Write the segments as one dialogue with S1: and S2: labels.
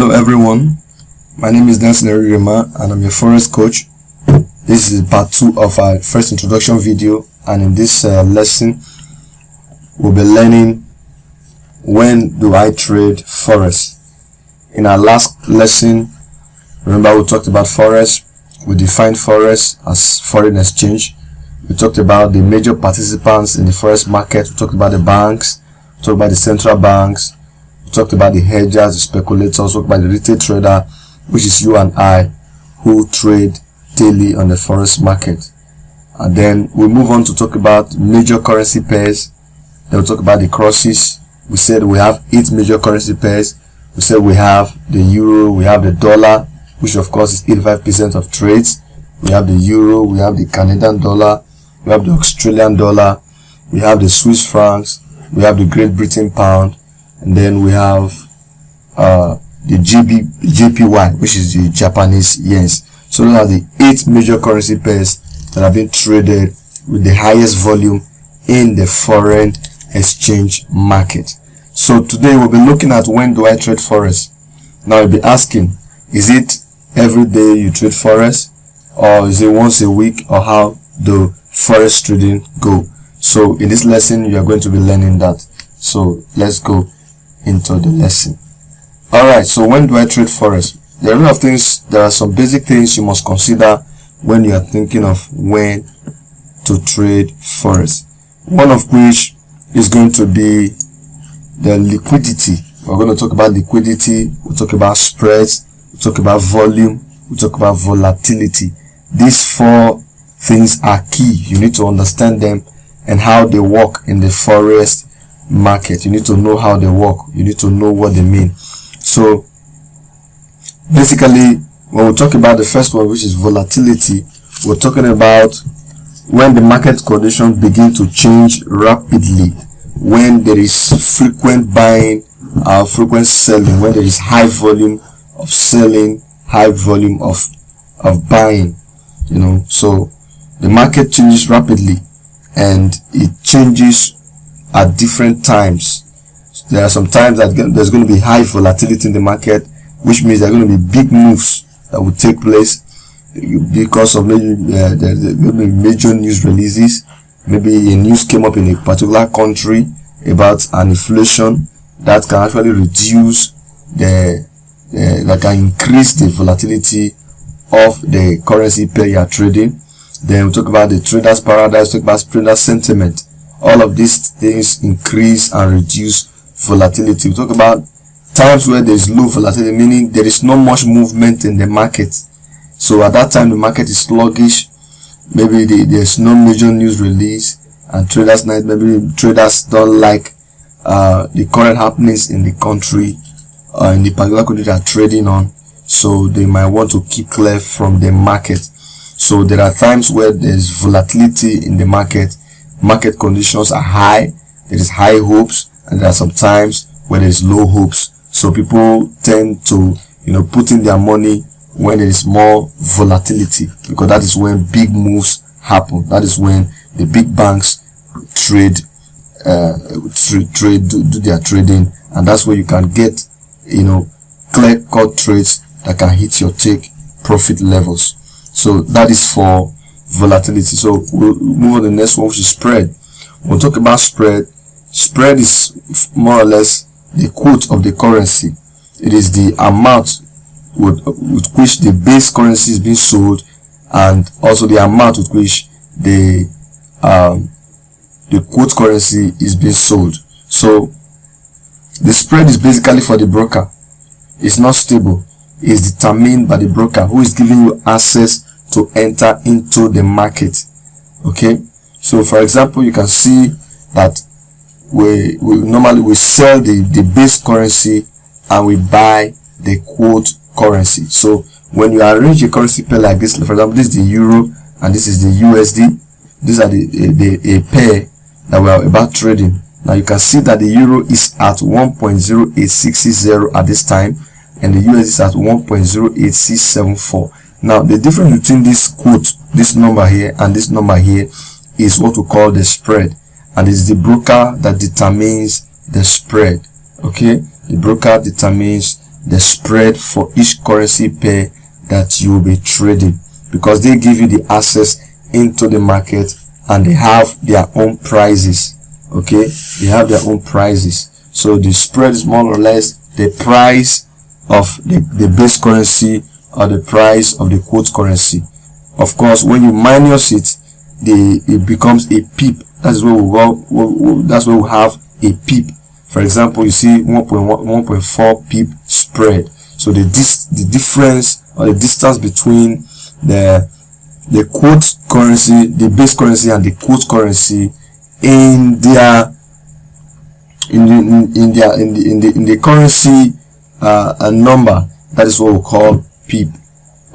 S1: Hello everyone, my name is Nelson Rima and I'm your Forex coach. This is part 2 of our first introduction video, and in this lesson we'll be learning when do I trade Forex. In our last lesson, remember we talked about Forex. We defined Forex as foreign exchange. We talked about the major participants in the Forex market. We talked about the banks, we talked about the central banks, we talked about the hedgers, the speculators, we talked about the retail trader, which is you and I, who trade daily on the Forex market. And then we move on to talk about major currency pairs. Then we talk about the crosses. We said we have 8 major currency pairs. We said we have the euro, we have the dollar, which of course is 85% of trades. We have the euro, we have the Canadian dollar, we have the Australian dollar, we have the Swiss francs, we have the Great Britain pound, and then we have the JPY, which is the Japanese yens. So those are the 8 major currency pairs that have been traded with the highest volume in the foreign exchange market. So today we'll be looking at when do I trade Forex. Now you'll be asking, is it every day you trade Forex, or is it once a week, or how do Forex trading go? So in this lesson you are going to be learning that. So let's go into the lesson. Alright, so when do I trade Forex? There are a lot of things. There are some basic things you must consider when you are thinking of when to trade Forex. One of which is going to be the liquidity. We're going to talk about liquidity, we'll talk about spreads, we'll talk about volume, we'll talk about volatility. These 4 things are key. You need to understand them and how they work in the Forex market. You need to know how they work. You need to know what they mean. So basically, when we talk about the first one, which is volatility, we're talking about when the market conditions begin to change rapidly, when there is frequent buying, frequent selling, when there is high volume of selling, high volume of buying. So the market changes rapidly and it changes at different times. There are some times that there's going to be high volatility in the market, which means there are going to be big moves that will take place because of maybe major news releases. Maybe a news came up in a particular country about an inflation that can actually reduce that can increase the volatility of the currency pair you are trading. Then we talk about the trader's paradise, talk about trader sentiment. All of these things increase and reduce volatility. We talk about times where there is low volatility, meaning there is not much movement in the market. So at that time the market is sluggish. Maybe there's no major news release, and traders don't like the current happenings in the country, in the particular country they are trading on. So they might want to keep clear from the market. So there are times where there's volatility in the market. Market conditions are high, there is high hopes, and there are some times where there is low hopes. So people tend to put in their money when there is more volatility, because that is when big moves happen. That is when the big banks do their trading, and that's where you can get clear-cut trades that can hit your take profit levels. So that is for volatility. So we'll move on to the next one, which is spread. We'll talk about spread. Spread is more or less the quote of the currency. It is the amount with which the base currency is being sold, and also the amount with which the quote currency is being sold. So the spread is basically for the broker. It's not stable. It's determined by the broker, who is giving you access to enter into the market. Okay, so for example, you can see that we normally sell the base currency and we buy the quote currency. So when you arrange a currency pair like this, for example, this is the euro and this is the USD. These are a pair that we are about trading. Now you can see that the euro is at 1.08660 at this time, and the USD is at 1.08674. Now the difference between this quote, this number here, and this number here is what we call the spread, and it's the broker that determines the spread. Okay, the broker determines the spread for each currency pair that you will be trading, because they give you the access into the market and they have their own prices. Okay, they have their own prices. So the spread is more or less the price of the base currency or the price of the quote currency. Of course, when you minus it, it becomes a pip. That's where we have a pip. For example, you see 1.4 pip spread. So the difference or the distance between the quote currency, the base currency, and the quote currency in the currency number, that is what we call pip.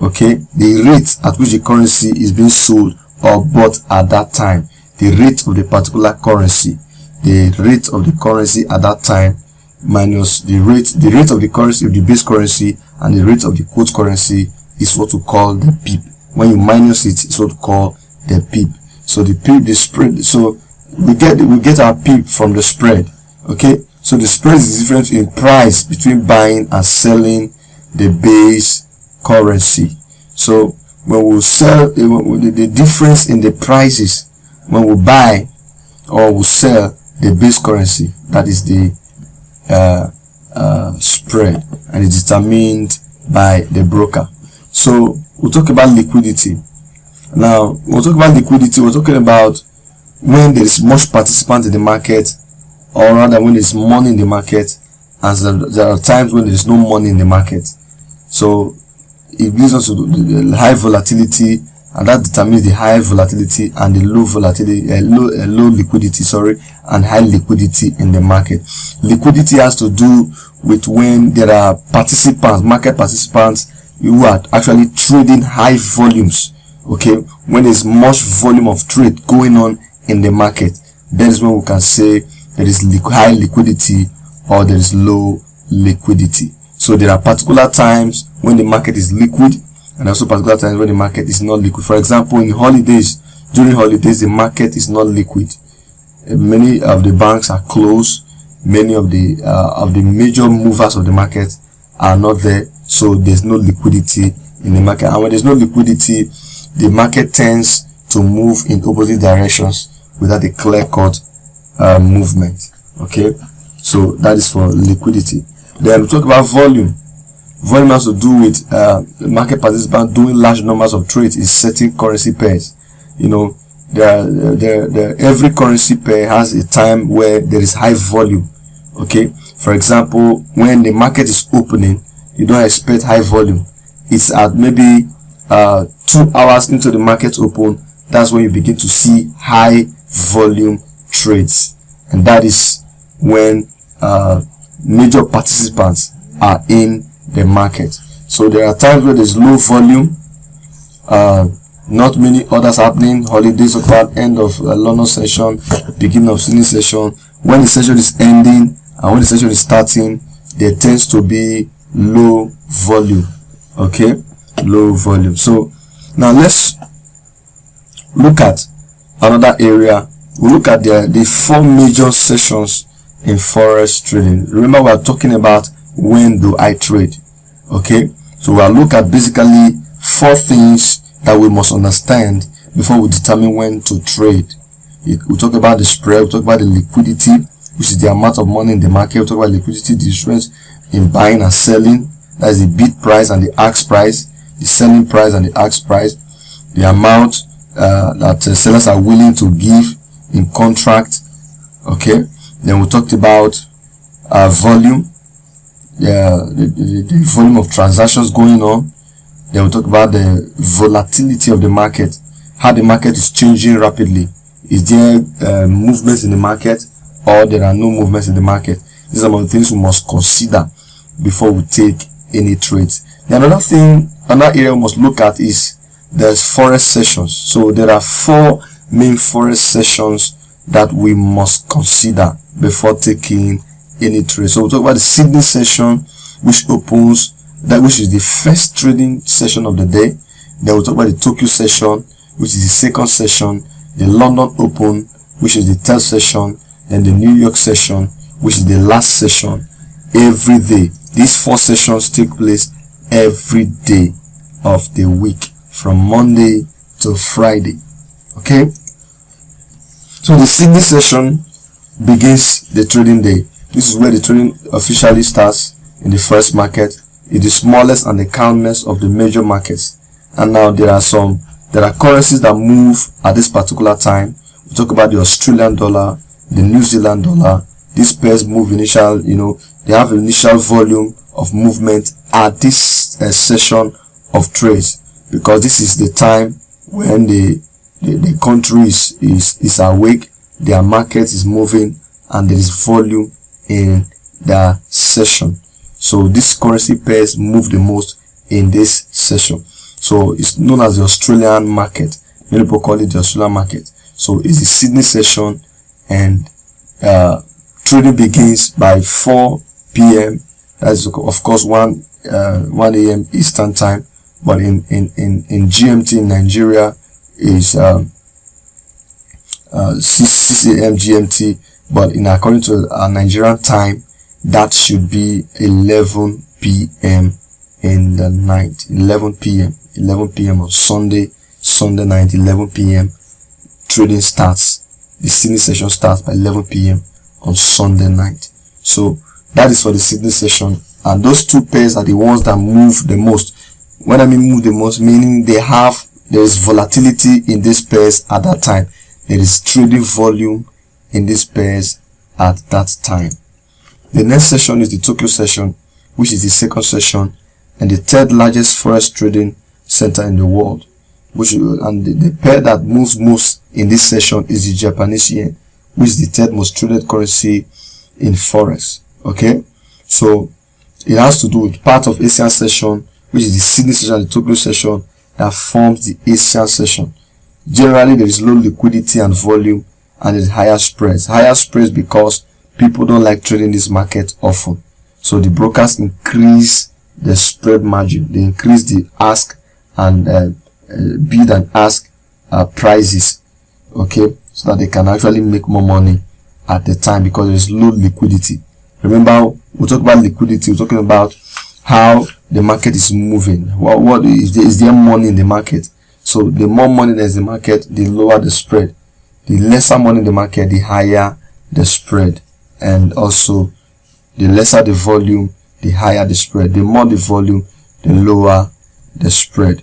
S1: Okay, the rate at which the currency is being sold or bought at that time, the rate of the particular currency, the rate of the currency at that time minus the rate of the currency of the base currency and the rate of the quote currency is what we call the pip. When you minus it, it's what we call the pip. So the pip, the spread, so we get our pip from the spread. Okay, so the spread is different in price between buying and selling the base currency. So when we sell, the difference in the prices when we buy or we sell the base currency, that is the spread, and it's determined by the broker. So we'll talk about liquidity. Now we'll talk about liquidity. We're talking about when there is much participant in the market, or rather when there's money in the market, and there are times when there is no money in the market. So it leads us to the high volatility, and that determines the high volatility and the low volatility, low liquidity, and high liquidity in the market. Liquidity has to do with when there are participants, market participants, who are actually trading high volumes. Okay, when there's much volume of trade going on in the market, that is when we can say there is high liquidity or there is low liquidity. So there are particular times when the market is liquid, and also particular times when the market is not liquid. For example, in holidays, during holidays, the market is not liquid. Many of the banks are closed. Many of the major movers of the market are not there, so there's no liquidity in the market. And when there's no liquidity, the market tends to move in opposite directions without a clear-cut movement. Okay, so that is for liquidity. Then we talk about volume. Volume has to do with market participants doing large numbers of trades in certain currency pairs. You know, every currency pair has a time where there is high volume. Okay, for example, when the market is opening, you don't expect high volume. It's at maybe 2 hours into the market open, that's when you begin to see high volume trades, and that is when major participants are in the market. So there are times where there's low volume, not many orders happening, holidays occur, end of London session, beginning of Sydney session. When the session is ending and when the session is starting, there tends to be low volume. Okay, low volume. So now let's look at another area. We'll look at the 4 major sessions in forex trading. Remember, we are talking about when do I trade. Okay, so we'll look at basically 4 things that we must understand before we determine when to trade. We'll talk about the spread, we'll talk about the liquidity, which is the amount of money in the market. We'll talk about liquidity, the difference in buying and selling, that is the bid price and the ask price, the selling price and the ask price, the amount that sellers are willing to give in contract. Okay, then we talked about volume, the volume of transactions going on. Then we talk about the volatility of the market, how the market is changing rapidly. Is there movements in the market, or there are no movements in the market? These are some of the things we must consider before we take any trades. Then another area we must look at is the forex sessions. So there are 4 main forex sessions that we must consider before taking any trade. So we'll talk about the Sydney session, which opens, which is the first trading session of the day. Then we'll talk about the Tokyo session, which is the second session, the London Open, which is the third session, and the New York session, which is the last session every day These 4 sessions take place every day of the week from Monday to Friday. Okay, so the signal session begins the trading day. This is where the trading officially starts in the first market. It's the smallest and the calmest of the major markets. And now there are currencies that move at this particular time. We talk about the Australian dollar, the New Zealand dollar. These pairs move initial, they have initial volume of movement at this session of trades, because this is the time when the country is awake, their market is moving, and there is volume in the session. So this currency pairs move the most in this session. So it's known as the Australian market. Many people call it the Australian market. So it's the Sydney session, and trading begins by 4 p.m. That's of course 1 a.m. Eastern time, but in GMT in Nigeria is 6 a.m. GMT, but according to our Nigerian time, that should be 11 p.m. in the night. 11 p.m. on Sunday night, 11 p.m. trading starts. The Sydney session starts by 11 p.m. on Sunday night. So that is for the Sydney session, and those 2 pairs are the ones that move the most. When I mean move the most, meaning there is volatility in these pairs at that time. There is trading volume in these pairs at that time. The next session is the Tokyo session, which is the second session and the 3rd largest forex trading center in the world. And the pair that moves most in this session is the Japanese yen, which is the 3rd most traded currency in forex. Okay, so it has to do with part of Asian session, which is the Sydney session and the Tokyo session, that forms the Asian session. Generally, there is low liquidity and volume, and there is higher spreads. Higher spreads because people don't like trading this market often. So the brokers increase the spread margin. They increase the ask and bid and ask prices. Okay, so that they can actually make more money at the time, because there is low liquidity. Remember, we talk about liquidity. We're talking about how the market is moving. What is there money in the market? So the more money there is in the market, the lower the spread. The lesser money in the market, the higher the spread. And also, the lesser the volume, the higher the spread. The more the volume, the lower the spread.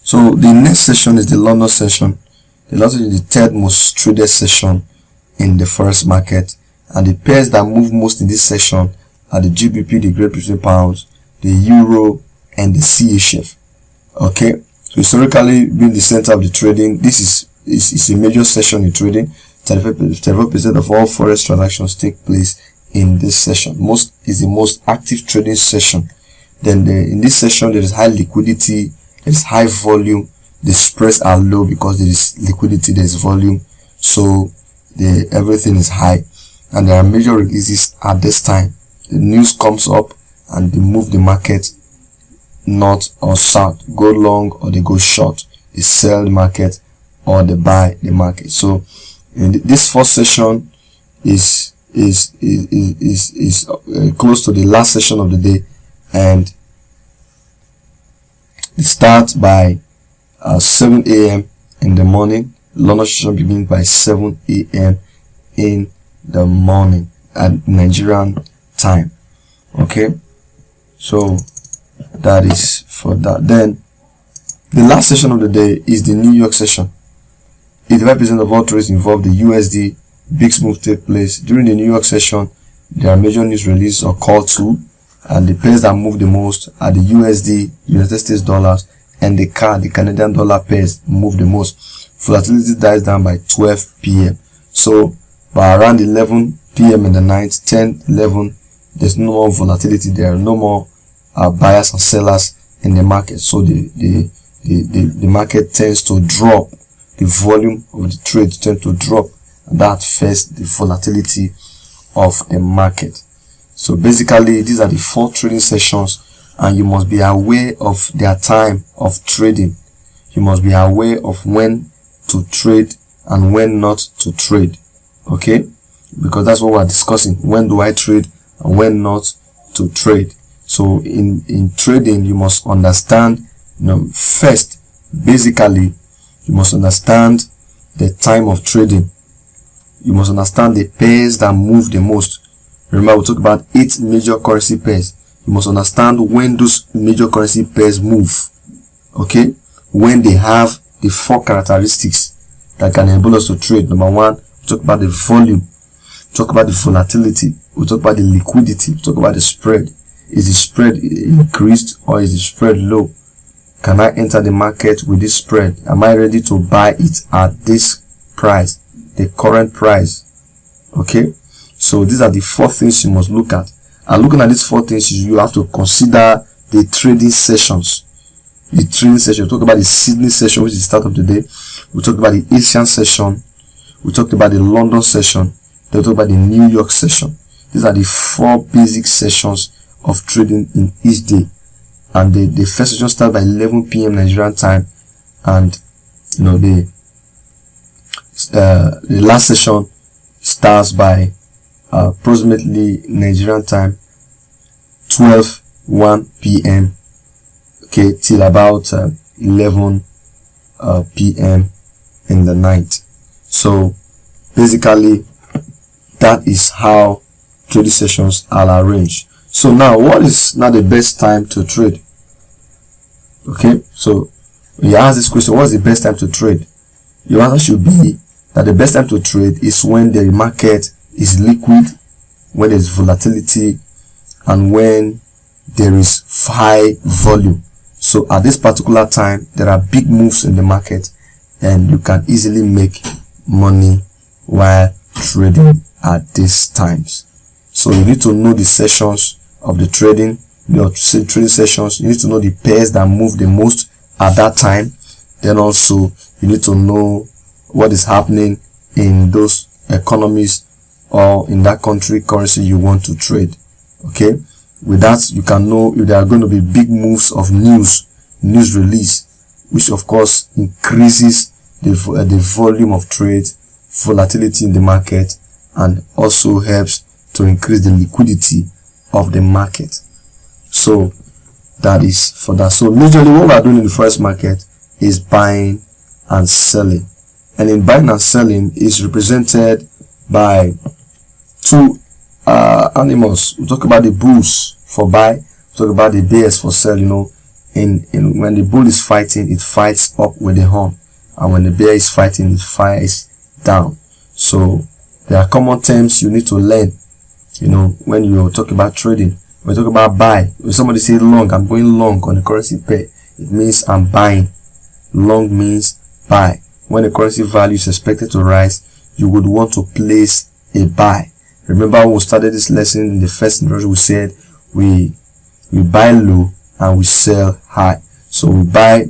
S1: So the next session is the London session. The London is the 3rd most traded session in the forex market, and the pairs that move most in this session are the GBP, the Great Britain pounds, the Euro, and the CHF. Okay, so historically being the center of the trading, this is a major session in trading. 35% of all forex transactions take place in this session. Is the most active trading session. Then in this session there is high liquidity, there is high volume, the spreads are low because there is liquidity, there is volume, so everything is high, and there are major releases at this time. The news comes up and they move the market north or south, go long or they go short, they sell the market or they buy the market. So in this first session is close to the last session of the day, and it starts by 7 a.m. in the morning. London session begins by 7 a.m. in the morning at Nigerian time. Okay, so that is for that. Then the last session of the day is the New York session. 85% of all trades involve the USD. Big moves take place during the New York session. There are major news releases or call to, and the pairs that move the most are the USD, United States dollars, and the Canadian dollar pairs move the most. Volatility dies down by 12 p.m. So by around 11 p.m. in the night, 10, 11, there's no more volatility. There are no more buyers and sellers in the market. So the market tends to drop. The volume of the trade tends to drop, and that affects the volatility of the market. So basically, these are the 4 trading sessions, and you must be aware of their time of trading. You must be aware of when to trade and when not to trade. Okay, because that's what we're discussing. When do I trade and when not to trade. So in trading, you must understand, first, basically, you must understand the time of trading. You must understand the pairs that move the most. Remember, we talked about 8 major currency pairs. You must understand when those major currency pairs move. Okay? When they have the 4 characteristics that can enable us to trade. Number 1, we talk about the volume. We talk about the volatility. We talk about the liquidity. We talk about the spread. Is the spread increased or is the spread low? Can I enter the market with this spread? Am I ready to buy it at this price, the current price? Okay, so these are the 4 things you must look at. And looking at these 4 things, you have to consider the trading sessions. The trading session. We talked about the Sydney session, which is the start of the day. We talked about the Asian session. We talked about the London session. Then we talked about the New York session. These are the 4 basic sessions of trading in each day. And the first session starts by 11 p.m. Nigerian time, and the last session starts by approximately Nigerian time 1 p.m. okay, till about 11 p.m. in the night. So basically, that is how trading sessions are arranged. So now, what is now the best time to trade? Okay, so when you ask this question, what's the best time to trade? Your answer should be that the best time to trade is when the market is liquid, when there is volatility, and when there is high volume. So at this particular time, there are big moves in the market, and you can easily make money while trading at these times. So you need to know the sessions of the trading, trading sessions. You need to know the pairs that move the most at that time. Then also you need to know what is happening in those economies or in that country currency you want to trade. Okay, with that you can know if there are going to be big moves of news release, which of course increases the volume of trade, volatility in the market, and also helps to increase the liquidity of the market. So that is for that. So majorly what we are doing in the forex market is buying and selling, and in buying and selling is represented by 2 animals. We talk about the bulls for buy, we talk about the bears for sell. When the bull is fighting, it fights up with the horn, and when the bear is fighting, it fights down. So there are common terms you need to learn when you talk about trading. When you talk about buy, when somebody say long, I'm going long on the currency pair, it means I'm buying. Long means buy. When the currency value is expected to rise, you would want to place a buy. Remember when we started this lesson in the first introduction, we said we buy low and we sell high. So we buy,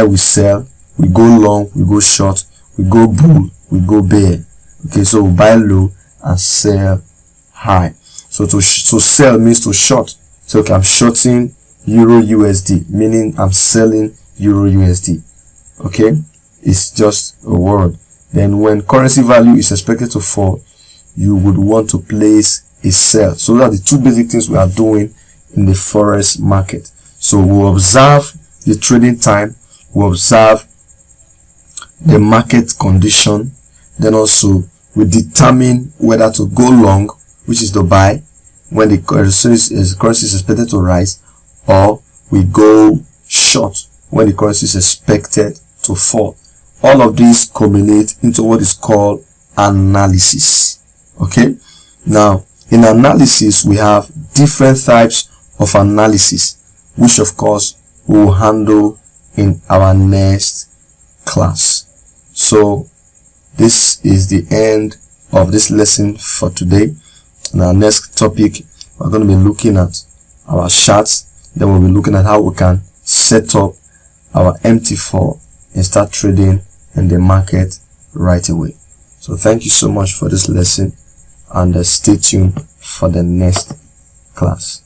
S1: we sell, we go long, we go short, we go bull, we go bear. Okay, so we buy low and sell high. So to sell means to short. So okay, I'm shorting Euro USD, meaning I'm selling Euro USD. Okay, it's just a word. Then when currency value is expected to fall, you would want to place a sell. So those are the 2 basic things we are doing in the forex market. So we observe the trading time, we observe the market condition, then also we determine whether to go long, which is to buy when the currency is expected to rise, or we go short when the currency is expected to fall. All of these culminate into what is called analysis. Okay, now in analysis we have different types of analysis, which of course we will handle in our next class. So this is the end of this lesson for today. In our next topic, we're going to be looking at our charts. Then we'll be looking at how we can set up our MT4 and start trading in the market right away. So thank you so much for this lesson, and stay tuned for the next class.